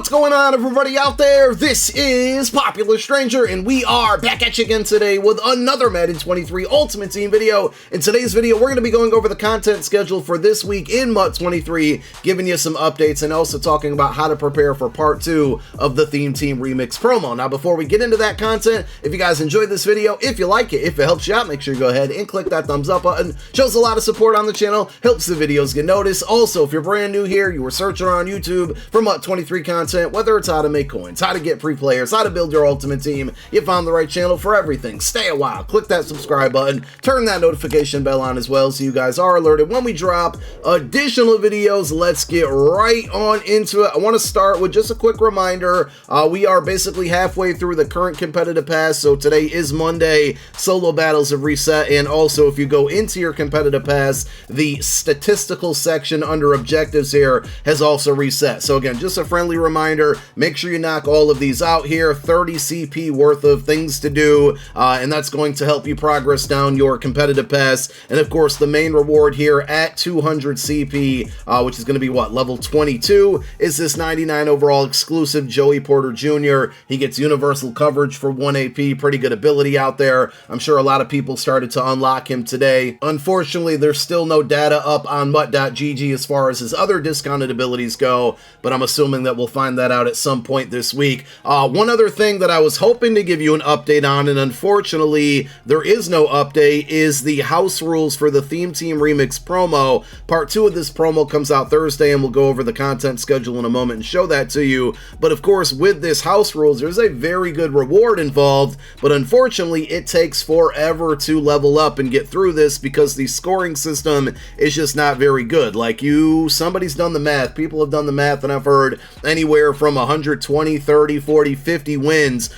What's going on, everybody out there? This is Popular Stranger, and we are back at you again today with another Madden 23 Ultimate Team video. In today's video, we're going to be going over the content schedule for this week in MUT 23, giving you some updates, and also talking about how to prepare for part 2 of the Theme Team Remix promo. Now, before we get into that content, if you guys enjoyed this video, if you like it, if it helps you out, make sure you go ahead and click that thumbs up button. Shows a lot of support on the channel, helps the videos get noticed. Also, if you're brand new here, you were searching around YouTube for MUT 23 content, whether it's how to make coins, how to get free players, how to build your ultimate team, you found the right channel for everything. Stay a while, click that subscribe button, turn that notification bell on as well so you guys are alerted when we drop additional videos. Let's get right on into it. I want to start with just a quick reminder. We are basically halfway through the current competitive pass, so today is Monday. Solo battles have reset, and also if you go into your competitive pass, the statistical section under objectives here has also reset. So again, just a friendly reminder, make sure you knock all of these out here. 30 CP worth of things to do, and that's going to help you progress down your competitive pass. And of course, the main reward here at 200 CP, which is going to be what, level 22, is this 99 overall exclusive Joey Porter Jr. He gets universal coverage for 1 AP, pretty good ability out there. I'm sure a lot of people started to unlock him today. Unfortunately, there's still no data up on MUT.gg as far as his other discounted abilities go, but I'm assuming that we'll find that out at some point this week. One other thing that I was hoping to give you an update on, and unfortunately there is no update, is the house rules for the Theme Team Remix promo. Part 2 of this promo comes out Thursday, and we'll go over the content schedule in a moment and show that to you. But of course, with this house rules, there's a very good reward involved, but unfortunately it takes forever to level up and get through this because the scoring system is just not very good. Like, somebody's done the math, people have done the math, and I've heard anywhere from 120, 30, 40, 50 wins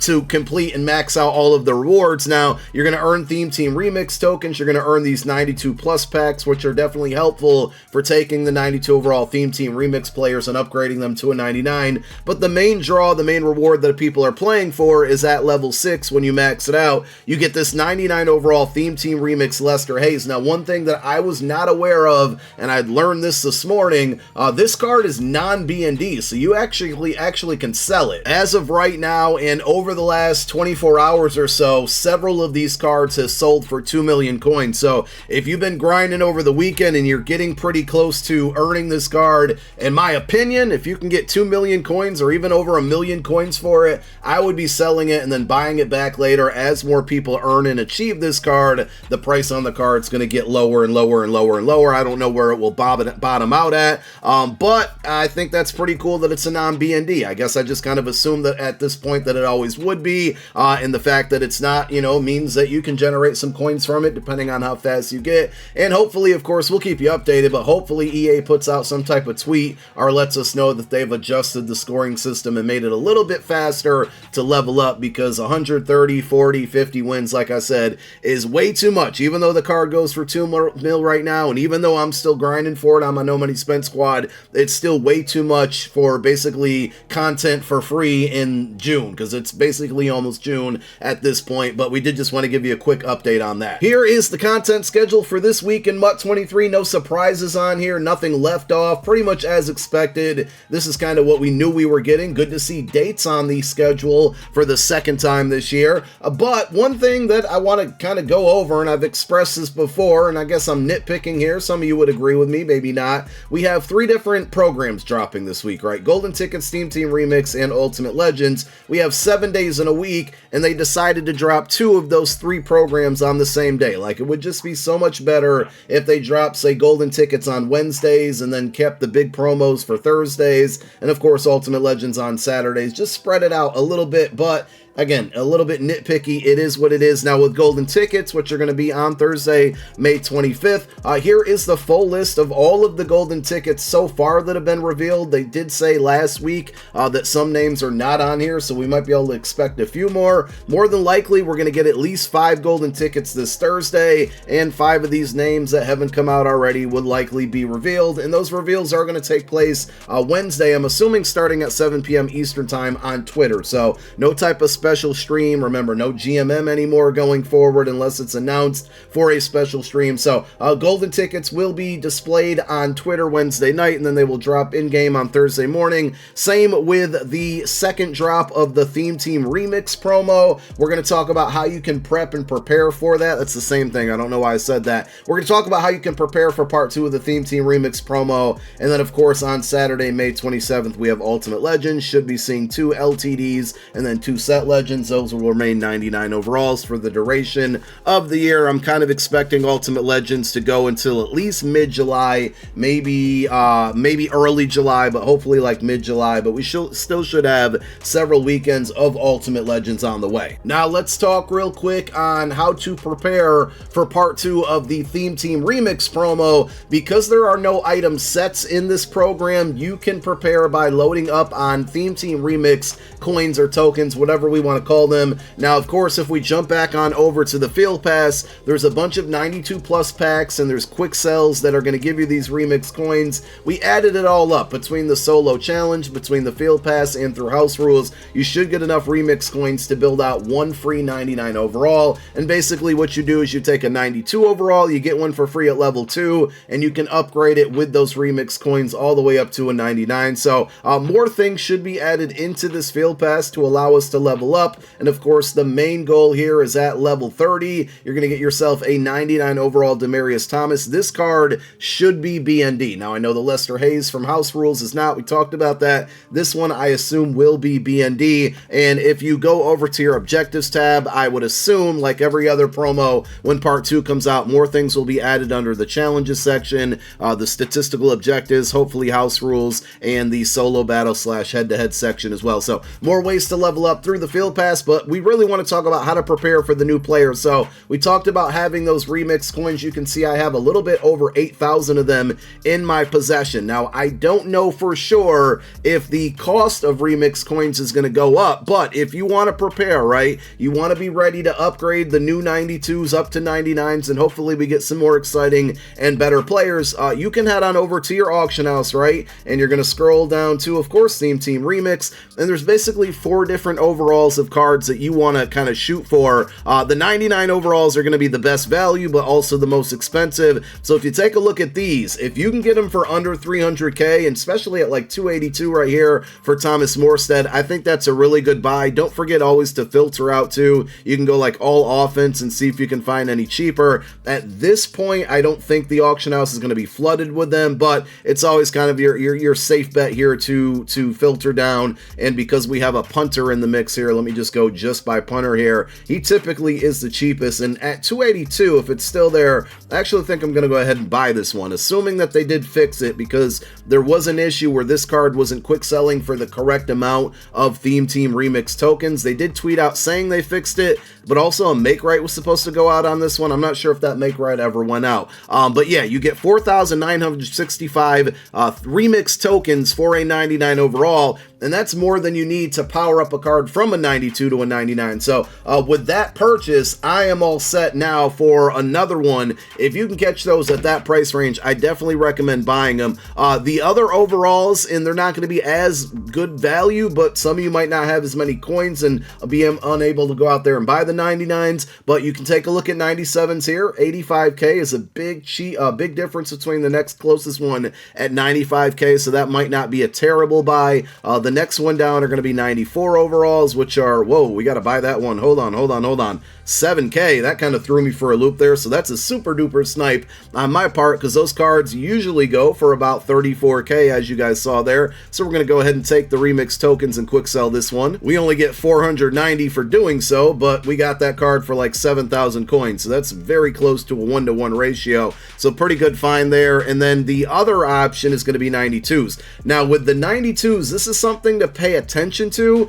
to complete and max out all of the rewards. Now, you're going to earn Theme Team Remix tokens, you're going to earn these 92 plus packs, which are definitely helpful for taking the 92 overall Theme Team Remix players and upgrading them to a 99, but the main draw, the main reward that people are playing for is at level 6. When you max it out, you get this 99 overall Theme Team Remix Lester Hayes. Now, one thing that I was not aware of, and I'd learned this morning, this card is non-BND, so you actually can sell it. As of right now, and over the last 24 hours or so, several of these cards have sold for 2 million coins. So if you've been grinding over the weekend and you're getting pretty close to earning this card, in my opinion, if you can get 2 million coins or even over 1 million coins for it, I would be selling it and then buying it back later. As more people earn and achieve this card, the price on the card is going to get lower and lower and lower and lower. I don't know where it will bottom out at, but I think that's pretty cool that it's a non-BND. I guess I just kind of assumed that at this point that it always would be, and the fact that it's not, means that you can generate some coins from it depending on how fast you get. And hopefully, of course, we'll keep you updated, but hopefully EA puts out some type of tweet or lets us know that they've adjusted the scoring system and made it a little bit faster to level up, because 130, 40, 50 wins, like I said, is way too much. Even though the card goes for 2 mil right now, and even though I'm still grinding for it on my No Money Spent squad, it's still way too much for basically content for free in June, because it's basically almost June at this point. But we did just want to give you a quick update on that. Here is the content schedule for this week in MUT 23. No surprises on here, nothing left off, pretty much as expected. This is kind of what we knew we were getting. Good to see dates on the schedule for the second time this year. But one thing that I want to kind of go over, and I've expressed this before, and I guess I'm nitpicking here, some of you would agree with me, maybe not. We have 3 different programs dropping this week, right? Golden Tickets, Theme Team Remix, and Ultimate Legends. We have 7 days in a week, and they decided to drop 2 of those 3 programs on the same day. Like, it would just be so much better if they dropped, say, Golden Tickets on Wednesdays and then kept the big promos for Thursdays, and of course Ultimate Legends on Saturdays. Just spread it out a little bit, but again, a little bit nitpicky. It is what it is. Now, with Golden Tickets, which are going to be on Thursday, May 25th, here is the full list of all of the Golden Tickets so far that have been revealed. They did say last week that some names are not on here, so we might be able to expect a few more. More than likely, we're going to get at least 5 Golden Tickets this Thursday, and 5 of these names that haven't come out already would likely be revealed, and those reveals are going to take place Wednesday, I'm assuming starting at 7 p.m. Eastern Time on Twitter. So no type of special stream. Remember, no GMM anymore going forward unless it's announced for a special stream. So golden tickets will be displayed on Twitter Wednesday night, and then they will drop in-game on Thursday morning. Same with the second drop of the Theme Team Remix promo. We're going to talk about how you can prep and prepare for that. That's the same thing. I don't know why I said that. We're going to talk about how you can prepare for part 2 of the Theme Team Remix promo. And then, of course, on Saturday, May 27th, we have Ultimate Legends. Should be seeing 2 LTDs and then 2 set legends. Those will remain 99 overalls for the duration of the year. I'm kind of expecting Ultimate Legends to go until at least mid-July, maybe early July, but hopefully like mid-July. But we still should have several weekends of Ultimate Legends on the way. Now let's talk real quick on how to prepare for part 2 of the Theme Team Remix promo. Because there are no item sets in this program, you can prepare by loading up on Theme Team Remix coins or tokens, whatever we want to call them. Now, of course, if we jump back on over to the Field Pass, there's a bunch of 92 plus packs, and there's quick sells that are going to give you these remix coins. We added it all up between the solo challenge, between the Field Pass, and through house rules. You should get enough remix coins to build out 1 free 99 overall. And basically what you do is you take a 92 overall, you get one for free at level 2, and you can upgrade it with those remix coins all the way up to a 99. So more things should be added into this Field Pass to allow us to level up. And of course, the main goal here is at level 30, you're going to get yourself a 99 overall Demaryius Thomas. This card should be BND. Now, I know the Lester Hayes from House Rules is not. We talked about that. This one, I assume, will be BND. And if you go over to your Objectives tab, I would assume, like every other promo, when Part 2 comes out, more things will be added under the Challenges section, the Statistical Objectives, hopefully House Rules, and the Solo Battle / Head-to-Head section as well. So, more ways to level up through the Field Pass, but we really want to talk about how to prepare for the new players. So, we talked about having those remix coins. You can see I have a little bit over 8,000 of them in my possession. Now, I don't know for sure if the cost of remix coins is going to go up, but if you want to prepare, right, you want to be ready to upgrade the new 92s up to 99s, and hopefully we get some more exciting and better players, you can head on over to your auction house, right, and you're going to scroll down to, of course, Theme Team Remix, and there's basically 4 different overalls of cards that you want to kind of shoot for. The 99 overalls are going to be the best value, but also the most expensive. So if you take a look at these, if you can get them for under 300k, and especially at like 282 right here for Thomas Morstead, I think that's a really good buy. Don't forget always to filter out too. You can go like all offense and see if you can find any cheaper. At this point, I don't think the auction house is going to be flooded with them, but it's always kind of your safe bet here to filter down. And because we have a punter in the mix here, let me just go just by punter here. He typically is the cheapest, and at 282, if it's still there, I actually think I'm going to go ahead and buy this one, assuming that they did fix it, because there was an issue where this card wasn't quick selling for the correct amount of Theme Team Remix tokens. They did tweet out saying they fixed it, but also a make right was supposed to go out on this one. I'm not sure if that make right ever went out. But yeah, you get 4,965 remix tokens for a 99 overall, and that's more than you need to power up a card from a 92 to a 99. So with that purchase, I am all set now for another one. If you can catch those at that price range, I definitely recommend buying them. The other overalls, and they're not going to be as good value, but some of you might not have as many coins and be unable to go out there and buy the 99s, but you can take a look at 97s here. 85k is a big difference between the next closest one at 95k, so that might not be a terrible buy. The next one down are going to be 94 overalls, which are, whoa, we got to buy that one. Hold on. 7k, that kind of threw me for a loop there, so that's a super duper snipe on my part, because those cards usually go for about 34k, as you guys saw there. So we're going to go ahead and take the remix tokens and quick sell this one. We only get 490 for doing so, but we got that card for like 7,000 coins, so that's very close to a 1-to-1 ratio, so pretty good find there. And then the other option is going to be 92s. Now with the 92s, this is something to pay attention to.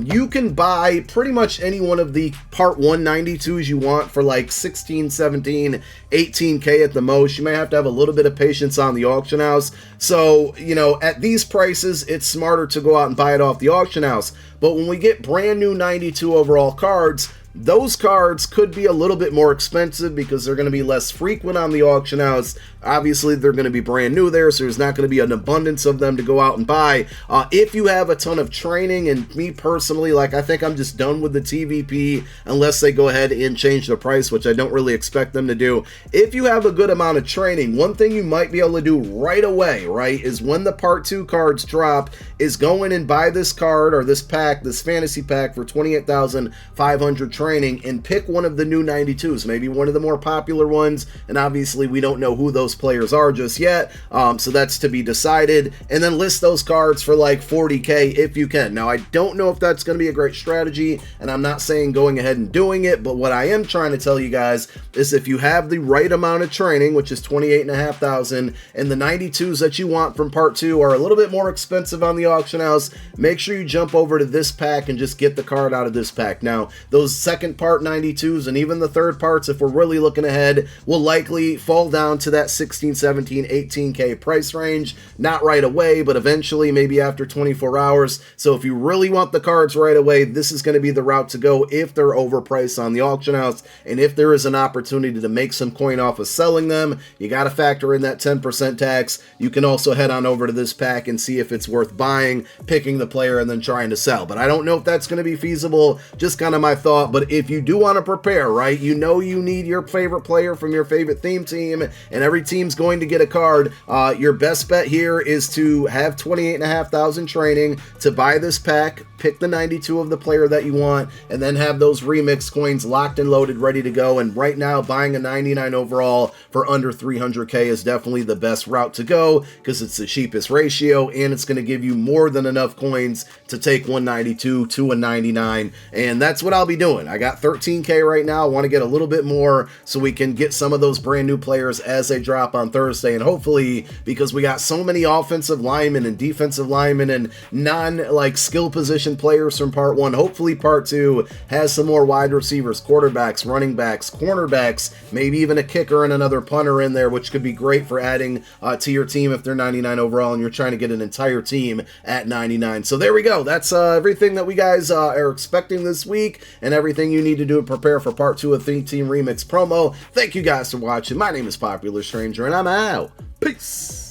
You can buy pretty much any one of the Part 1 92s you want for like 16, 17, 18k at the most. You may have to have a little bit of patience on the auction house. So, you know, at these prices, it's smarter to go out and buy it off the auction house. But when we get brand new 92 overall cards, those cards could be a little bit more expensive because they're going to be less frequent on the auction house. Obviously, they're going to be brand new there, so there's not going to be an abundance of them to go out and buy. If you have a ton of training, and me personally, like, I think I'm just done with the TVP unless they go ahead and change the price, which I don't really expect them to do. If you have a good amount of training, one thing you might be able to do right away, right, is when the Part 2 cards drop, is go in and buy this card or this pack, this fantasy pack for 28,500 training, and pick one of the new 92s, maybe one of the more popular ones, and obviously we don't know who those players are just yet, so that's to be decided, and then list those cards for like 40k if you can. Now, I don't know if that's going to be a great strategy, and I'm not saying going ahead and doing it, but what I am trying to tell you guys is if you have the right amount of training, which is 28,500, and the 92s that you want from Part 2 are a little bit more expensive on the auction house, make sure you jump over to this pack and just get the card out of this pack. Now, those second part 92s and even the third parts, if we're really looking ahead, will likely fall down to that 16, 17, 18k price range. Not right away, but eventually, maybe after 24 hours. So if you really want the cards right away, this is going to be the route to go if they're overpriced on the auction house, and if there is an opportunity to make some coin off of selling them, you got to factor in that 10% tax. You can also head on over to this pack and see if it's worth buying, picking the player, and then trying to sell. But I don't know if that's going to be feasible, just kind of my thought. But if you do want to prepare, right, you know you need your favorite player from your favorite theme team, and every team's going to get a card. Your best bet here is to have 28,500 training to buy this pack, pick the 92 of the player that you want, and then have those remix coins locked and loaded, ready to go. And right now, buying a 99 overall for under 300k is definitely the best route to go, because it's the cheapest ratio, and it's going to give you more than enough coins to take 192 to a 99, and that's what I'll be doing. I got 13k right now. I want to get a little bit more so we can get some of those brand new players as they drop on Thursday, and hopefully, because we got so many offensive linemen and defensive linemen and non-like skill position players from Part 1, hopefully Part 2 has some more wide receivers, quarterbacks, running backs, cornerbacks, maybe even a kicker and another punter in there, which could be great for adding to your team if they're 99 overall and you're trying to get an entire team at 99. So there we go. That's everything that we guys are expecting this week, and everything you need to do to prepare for Part 2 of Theme Team Remix promo. Thank you guys for watching. My name is Popular Stranger, and I'm out. Peace.